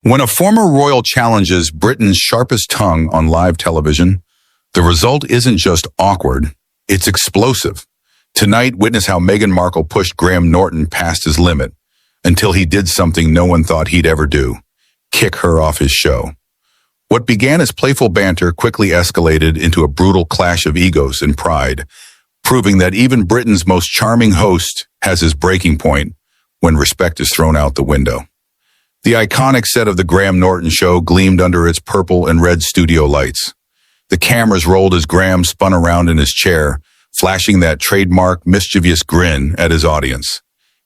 When a former royal challenges Britain's sharpest tongue on live television, the result isn't just awkward, it's explosive. Tonight, witness how Meghan Markle pushed Graham Norton past his limit until he did something no one thought he'd ever do, kick her off his show. What began as playful banter quickly escalated into a brutal clash of egos and pride, proving that even Britain's most charming host has his breaking point when respect is thrown out the window. The iconic set of the Graham Norton Show gleamed under its purple and red studio lights. The cameras rolled as Graham spun around in his chair, flashing that trademark mischievous grin at his audience.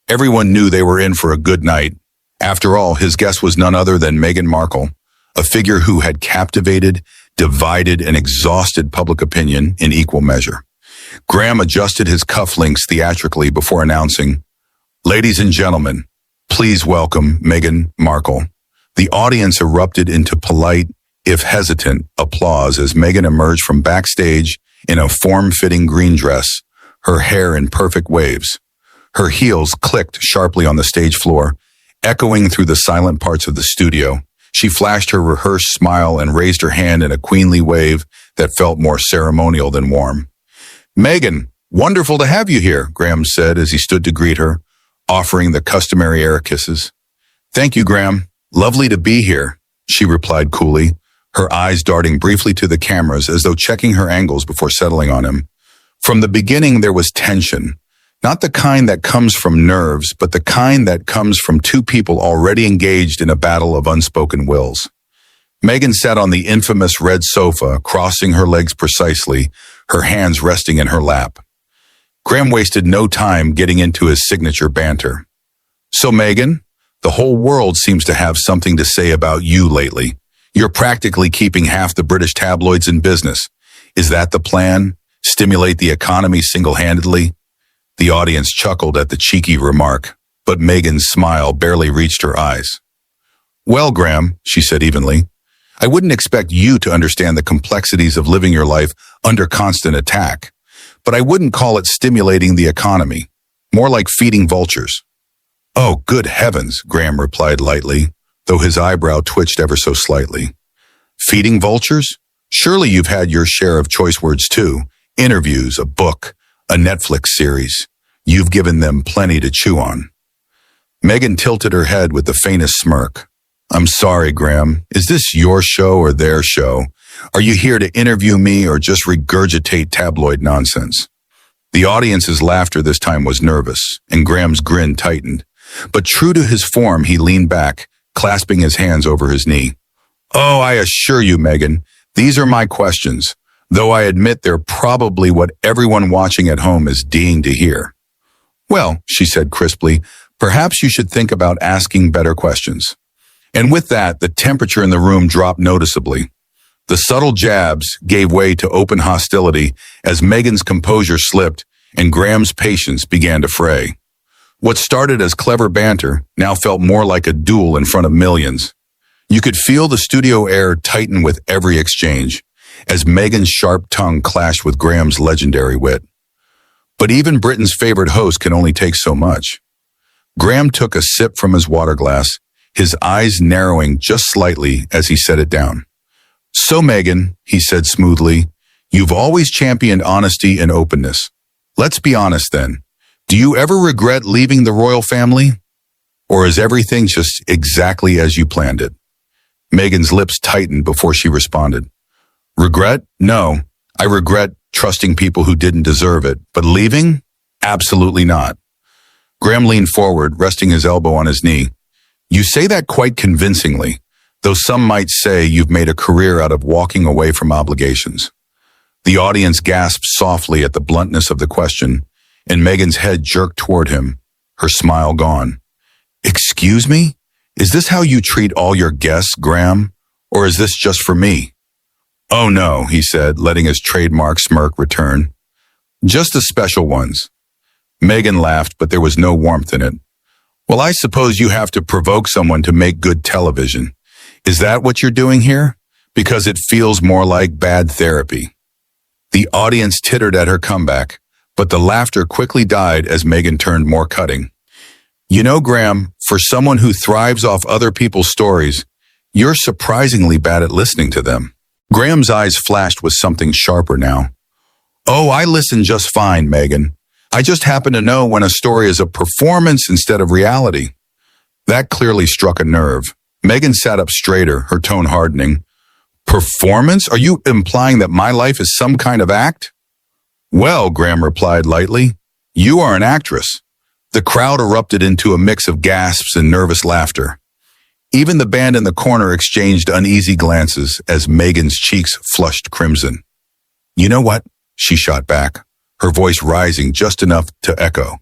Everyone knew they were in for a good night. After all, his guest was none other than Meghan Markle, a figure who had captivated, divided, and exhausted public opinion in equal measure. Graham adjusted his cufflinks theatrically before announcing, "Ladies and gentlemen, please welcome Meghan Markle." The audience erupted into polite, if hesitant, applause as Meghan emerged from backstage in a form-fitting green dress, her hair in perfect waves. Her heels clicked sharply on the stage floor, echoing through the silent parts of the studio. She flashed her rehearsed smile and raised her hand in a queenly wave that felt more ceremonial than warm. "Meghan, wonderful to have you here," Graham said as he stood to greet her, offering the customary air kisses. "Thank you, Graham. Lovely to be here," she replied coolly, her eyes darting briefly to the cameras as though checking her angles before settling on him. From the beginning, there was tension, not the kind that comes from nerves, but the kind that comes from two people already engaged in a battle of unspoken wills. Meghan sat on the infamous red sofa, crossing her legs precisely, her hands resting in her lap. Graham wasted no time getting into his signature banter. "So Meghan, the whole world seems to have something to say about you lately. You're practically keeping half the British tabloids in business. Is that the plan? Stimulate the economy single-handedly?" The audience chuckled at the cheeky remark, but Meghan's smile barely reached her eyes. "Well, Graham," she said evenly, "I wouldn't expect you to understand the complexities of living your life under constant attack, but I wouldn't call it stimulating the economy, more like feeding vultures." "Oh, good heavens," Graham replied lightly, though his eyebrow twitched ever so slightly. "Feeding vultures? Surely you've had your share of choice words too. Interviews, a book, a Netflix series. You've given them plenty to chew on." Meghan tilted her head with the faintest smirk. "I'm sorry, Graham. Is this your show or their show? Are you here to interview me or just regurgitate tabloid nonsense?" The audience's laughter this time was nervous, and Graham's grin tightened. But true to his form, he leaned back, clasping his hands over his knee. "Oh, I assure you, Meghan, these are my questions, though I admit they're probably what everyone watching at home is dying to hear." "Well," she said crisply, "perhaps you should think about asking better questions." And with that, the temperature in the room dropped noticeably. The subtle jabs gave way to open hostility as Meghan's composure slipped and Graham's patience began to fray. What started as clever banter now felt more like a duel in front of millions. You could feel the studio air tighten with every exchange, as Meghan's sharp tongue clashed with Graham's legendary wit. But even Britain's favorite host can only take so much. Graham took a sip from his water glass, his eyes narrowing just slightly as he set it down. "So Meghan," he said smoothly, "you've always championed honesty and openness. Let's be honest then. Do you ever regret leaving the royal family? Or is everything just exactly as you planned it?" Meghan's lips tightened before she responded. "Regret? No. I regret trusting people who didn't deserve it. But leaving? Absolutely not." Graham leaned forward, resting his elbow on his knee. "You say that quite convincingly, though some might say you've made a career out of walking away from obligations." The audience gasped softly at the bluntness of the question, and Meghan's head jerked toward him, her smile gone. "Excuse me? Is this how you treat all your guests, Graham? Or is this just for me?" "Oh no," he said, letting his trademark smirk return. "Just the special ones." Meghan laughed, but there was no warmth in it. "Well, I suppose you have to provoke someone to make good television. Is that what you're doing here? Because it feels more like bad therapy." The audience tittered at her comeback, but the laughter quickly died as Meghan turned more cutting. "You know, Graham, for someone who thrives off other people's stories, You're surprisingly bad at listening to them. Graham's eyes flashed with something sharper now. Oh, I listen just fine, Meghan. I just happen to know when a story is a performance instead of reality. That clearly struck a nerve. Meghan sat up straighter, her tone hardening. Performance? Are you implying that my life is some kind of act? Well, Graham replied lightly, you are an actress. The crowd erupted into a mix of gasps and nervous laughter. Even the band in the corner exchanged uneasy glances as Meghan's cheeks flushed crimson. You know what? She shot back, her voice rising just enough to echo.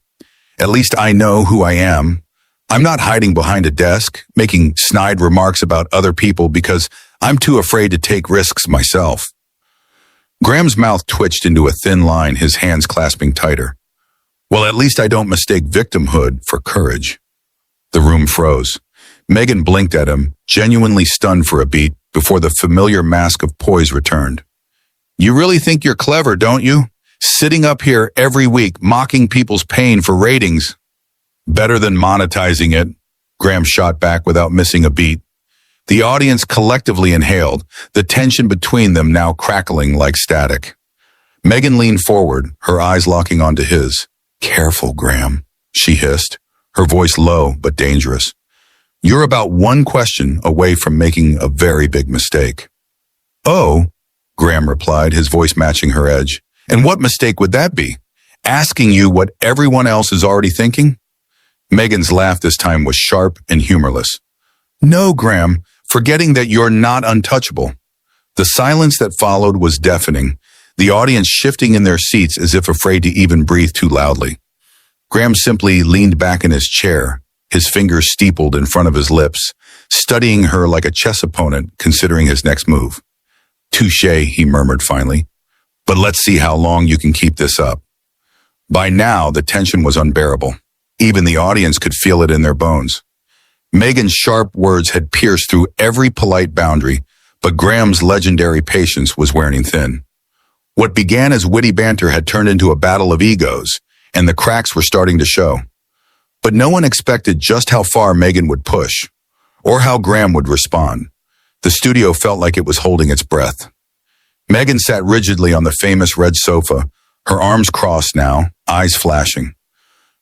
At least I know who I am. I'm not hiding behind a desk, making snide remarks about other people because I'm too afraid to take risks myself. Graham's mouth twitched into a thin line, his hands clasping tighter. Well, at least I don't mistake victimhood for courage. The room froze. Meghan blinked at him, genuinely stunned for a beat, before the familiar mask of poise returned. You really think you're clever, don't you? Sitting up here every week, mocking people's pain for ratings. Better than monetizing it, Graham shot back without missing a beat. The audience collectively inhaled, the tension between them now crackling like static. Meghan leaned forward, her eyes locking onto his. Careful, Graham, she hissed, her voice low but dangerous. You're about one question away from making a very big mistake. Oh, Graham replied, his voice matching her edge. And what mistake would that be? Asking you what everyone else is already thinking? Meghan's laugh this time was sharp and humorless. No, Graham, forgetting that you're not untouchable. The silence that followed was deafening, the audience shifting in their seats as if afraid to even breathe too loudly. Graham simply leaned back in his chair, his fingers steepled in front of his lips, studying her like a chess opponent considering his next move. Touché, he murmured finally. But let's see how long you can keep this up. By now, the tension was unbearable. Even the audience could feel it in their bones. Meghan's sharp words had pierced through every polite boundary, but Graham's legendary patience was wearing thin. What began as witty banter had turned into a battle of egos, and the cracks were starting to show. But no one expected just how far Meghan would push, or how Graham would respond. The studio felt like it was holding its breath. Meghan sat rigidly on the famous red sofa, her arms crossed now, eyes flashing.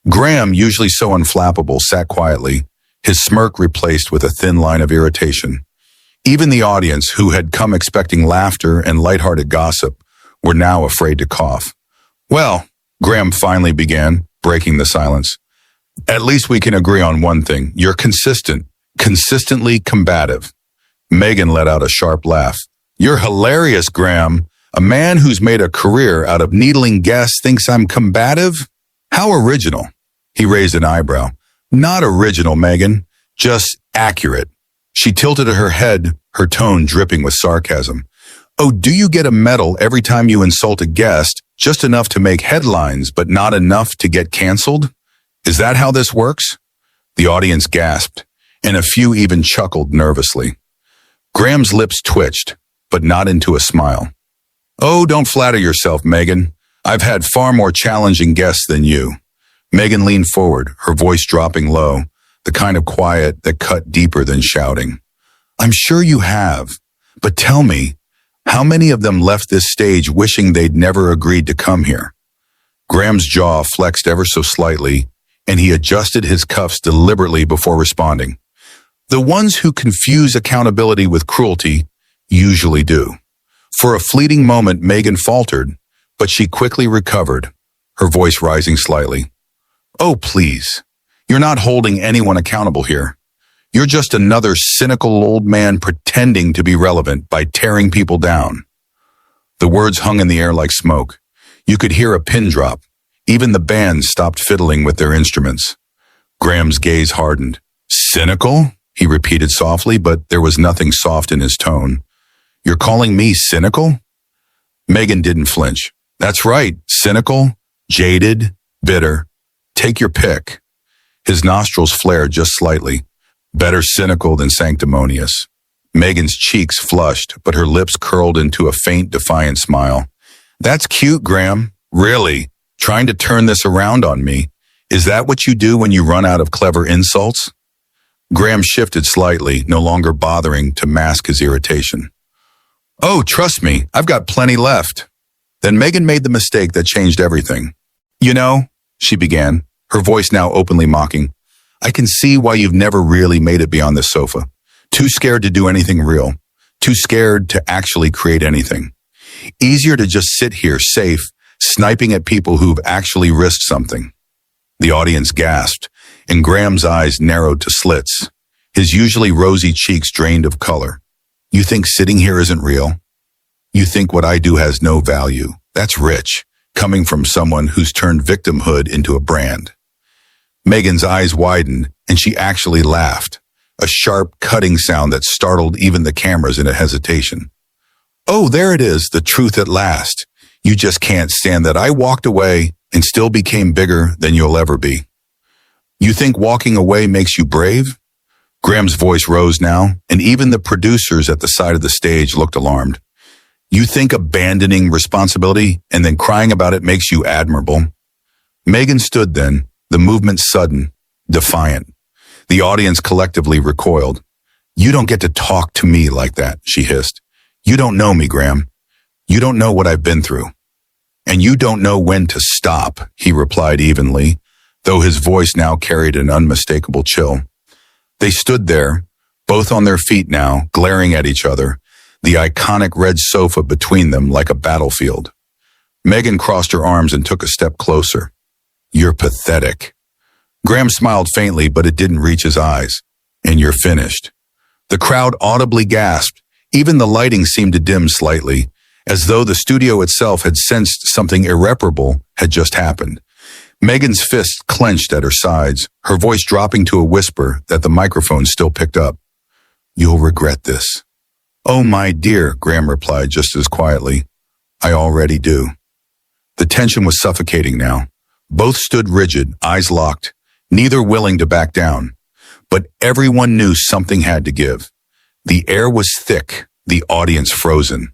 Graham, usually so unflappable, sat quietly, his smirk replaced with a thin line of irritation. Even the audience, who had come expecting laughter and lighthearted gossip, were now afraid to cough. Well, Graham finally began, breaking the silence. At least we can agree on one thing. You're consistent, consistently combative. Meghan let out a sharp laugh. You're hilarious, Graham. A man who's made a career out of needling guests thinks I'm combative? How original. He raised an eyebrow. Not original, Meghan. Just accurate. She tilted her head, her tone dripping with sarcasm. Oh, do you get a medal every time you insult a guest, just enough to make headlines, but not enough to get canceled? Is that how this works? The audience gasped, and a few even chuckled nervously. Graham's lips twitched, but not into a smile. Oh, don't flatter yourself, Meghan. I've had far more challenging guests than you. Meghan leaned forward, her voice dropping low, the kind of quiet that cut deeper than shouting. I'm sure you have, but tell me, how many of them left this stage wishing they'd never agreed to come here? Graham's jaw flexed ever so slightly, and he adjusted his cuffs deliberately before responding. The ones who confuse accountability with cruelty usually do. For a fleeting moment, Meghan faltered, but she quickly recovered, her voice rising slightly. Oh, please. You're not holding anyone accountable here. You're just another cynical old man pretending to be relevant by tearing people down. The words hung in the air like smoke. You could hear a pin drop. Even the band stopped fiddling with their instruments. Graham's gaze hardened. Cynical? He repeated softly, but there was nothing soft in his tone. You're calling me cynical? Meghan didn't flinch. That's right, cynical, jaded, bitter. Take your pick. His nostrils flared just slightly. Better cynical than sanctimonious. Meghan's cheeks flushed, but her lips curled into a faint, defiant smile. That's cute, Graham. Really? Trying to turn this around on me. Is that what you do when you run out of clever insults? Graham shifted slightly, no longer bothering to mask his irritation. Oh, trust me, I've got plenty left. Then Meghan made the mistake that changed everything. You know, she began, her voice now openly mocking, I can see why you've never really made it beyond this sofa. Too scared to do anything real. Too scared to actually create anything. Easier to just sit here, safe, sniping at people who've actually risked something. The audience gasped, and Graham's eyes narrowed to slits. His usually rosy cheeks drained of color. You think sitting here isn't real? You think what I do has no value? That's rich, coming from someone who's turned victimhood into a brand. Meghan's eyes widened, and she actually laughed, a sharp, cutting sound that startled even the cameras in a hesitation. Oh, there it is, the truth at last. You just can't stand that I walked away and still became bigger than you'll ever be. You think walking away makes you brave? Graham's voice rose now, and even the producers at the side of the stage looked alarmed. You think abandoning responsibility and then crying about it makes you admirable? Meghan stood then, the movement sudden, defiant. The audience collectively recoiled. You don't get to talk to me like that, she hissed. You don't know me, Graham. You don't know what I've been through. And you don't know when to stop, he replied evenly, though his voice now carried an unmistakable chill. They stood there, both on their feet now, glaring at each other, the iconic red sofa between them like a battlefield. Meghan crossed her arms and took a step closer. You're pathetic. Graham smiled faintly, but it didn't reach his eyes. And you're finished. The crowd audibly gasped. Even the lighting seemed to dim slightly, as though the studio itself had sensed something irreparable had just happened. Meghan's fists clenched at her sides, her voice dropping to a whisper that the microphone still picked up. You'll regret this. Oh, my dear, Graham replied just as quietly. I already do. The tension was suffocating now. Both stood rigid, eyes locked, neither willing to back down. But everyone knew something had to give. The air was thick, the audience frozen.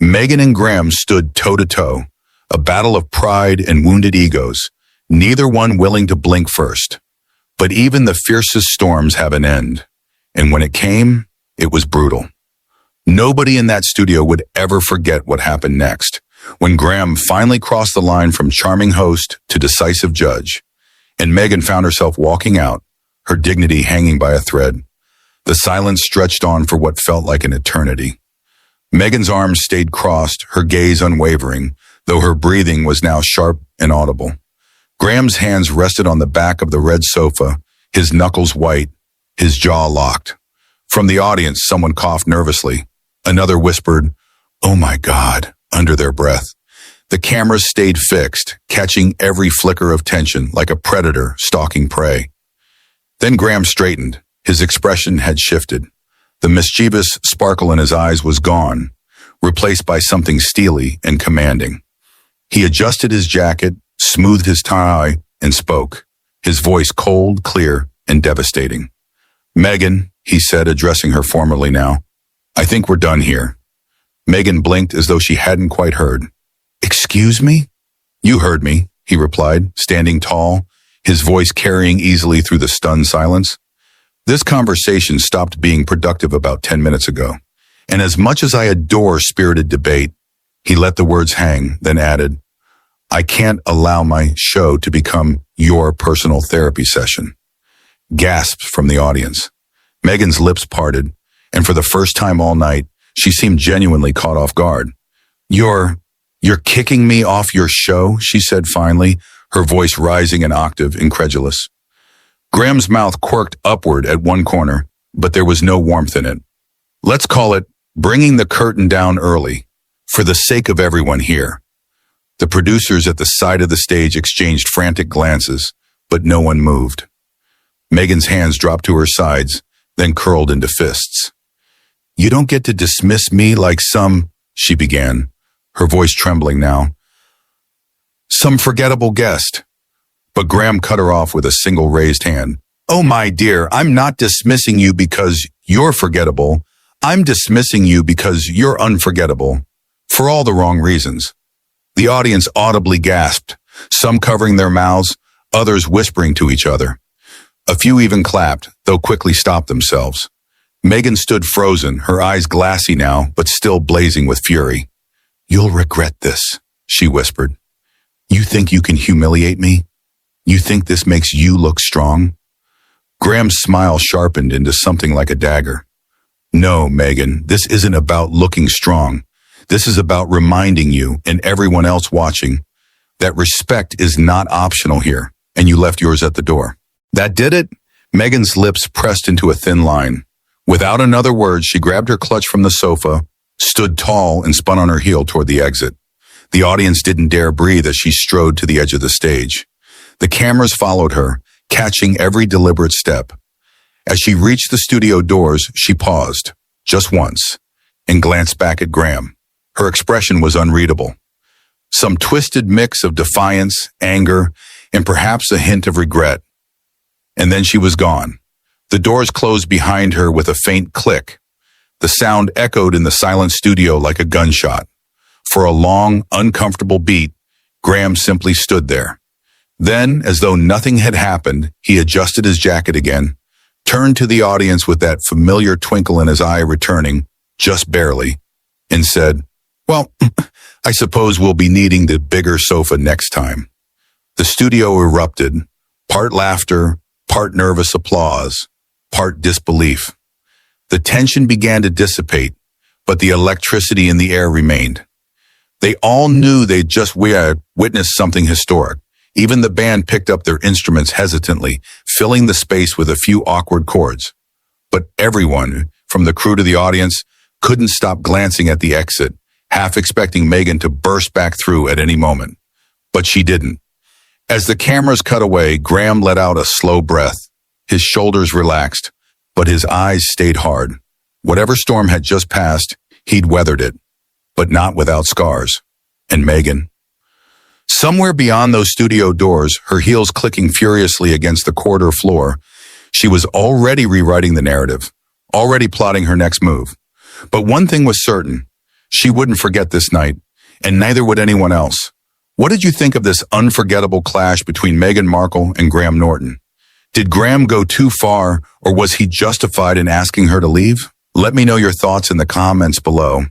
Meghan and Graham stood toe-to-toe, a battle of pride and wounded egos, neither one willing to blink first. But even the fiercest storms have an end. And when it came, it was brutal. Nobody in that studio would ever forget what happened next, when Graham finally crossed the line from charming host to decisive judge, and Meghan found herself walking out, her dignity hanging by a thread. The silence stretched on for what felt like an eternity. Meghan's arms stayed crossed, her gaze unwavering, though her breathing was now sharp and audible. Graham's hands rested on the back of the red sofa, his knuckles white, his jaw locked. From the audience, someone coughed nervously. Another whispered, "Oh my God," under their breath. The cameras stayed fixed, catching every flicker of tension like a predator stalking prey. Then Graham straightened. His expression had shifted. The mischievous sparkle in his eyes was gone, replaced by something steely and commanding. He adjusted his jacket, smoothed his tie, and spoke, his voice cold, clear, and devastating. Meghan, he said, addressing her formally now, I think we're done here. Meghan blinked as though she hadn't quite heard. Excuse me? You heard me, he replied, standing tall, his voice carrying easily through the stunned silence. This conversation stopped being productive about 10 minutes ago, and as much as I adore spirited debate, he let the words hang, then added, I can't allow my show to become your personal therapy session. Gasps from the audience. Meghan's lips parted, and for the first time all night, she seemed genuinely caught off guard. You're kicking me off your show, she said finally, her voice rising an octave, incredulous. Graham's mouth quirked upward at one corner, but there was no warmth in it. Let's call it bringing the curtain down early, for the sake of everyone here. The producers at the side of the stage exchanged frantic glances, but no one moved. Meghan's hands dropped to her sides, then curled into fists. You don't get to dismiss me like some, she began, her voice trembling now. Some forgettable guest. But Graham cut her off with a single raised hand. Oh, my dear, I'm not dismissing you because you're forgettable. I'm dismissing you because you're unforgettable. For all the wrong reasons. The audience audibly gasped, some covering their mouths, others whispering to each other. A few even clapped, though quickly stopped themselves. Meghan stood frozen, her eyes glassy now, but still blazing with fury. "You'll regret this," she whispered. "You think you can humiliate me? You think this makes you look strong?" Graham's smile sharpened into something like a dagger. "No, Meghan, this isn't about looking strong. This is about reminding you, and everyone else watching, that respect is not optional here, and you left yours at the door." "That did it?" Meghan's lips pressed into a thin line. Without another word, she grabbed her clutch from the sofa, stood tall, and spun on her heel toward the exit. The audience didn't dare breathe as she strode to the edge of the stage. The cameras followed her, catching every deliberate step. As she reached the studio doors, she paused, just once, and glanced back at Graham. Her expression was unreadable. Some twisted mix of defiance, anger, and perhaps a hint of regret. And then she was gone. The doors closed behind her with a faint click. The sound echoed in the silent studio like a gunshot. For a long, uncomfortable beat, Graham simply stood there. Then, as though nothing had happened, he adjusted his jacket again, turned to the audience with that familiar twinkle in his eye returning, just barely, and said, "Well, I suppose we'll be needing the bigger sofa next time." The studio erupted, part laughter, part nervous applause, part disbelief. The tension began to dissipate, but the electricity in the air remained. They all knew they'd just witnessed something historic. Even the band picked up their instruments hesitantly, filling the space with a few awkward chords. But everyone, from the crew to the audience, couldn't stop glancing at the exit, half expecting Meghan to burst back through at any moment. But she didn't. As the cameras cut away, Graham let out a slow breath. His shoulders relaxed, but his eyes stayed hard. Whatever storm had just passed, he'd weathered it, but not without scars. And Meghan? Somewhere beyond those studio doors, her heels clicking furiously against the corridor floor, she was already rewriting the narrative, already plotting her next move. But one thing was certain, she wouldn't forget this night, and neither would anyone else. What did you think of this unforgettable clash between Meghan Markle and Graham Norton? Did Graham go too far, or was he justified in asking her to leave? Let me know your thoughts in the comments below.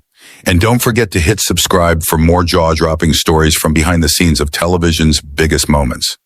And don't forget to hit subscribe for more jaw-dropping stories from behind the scenes of television's biggest moments.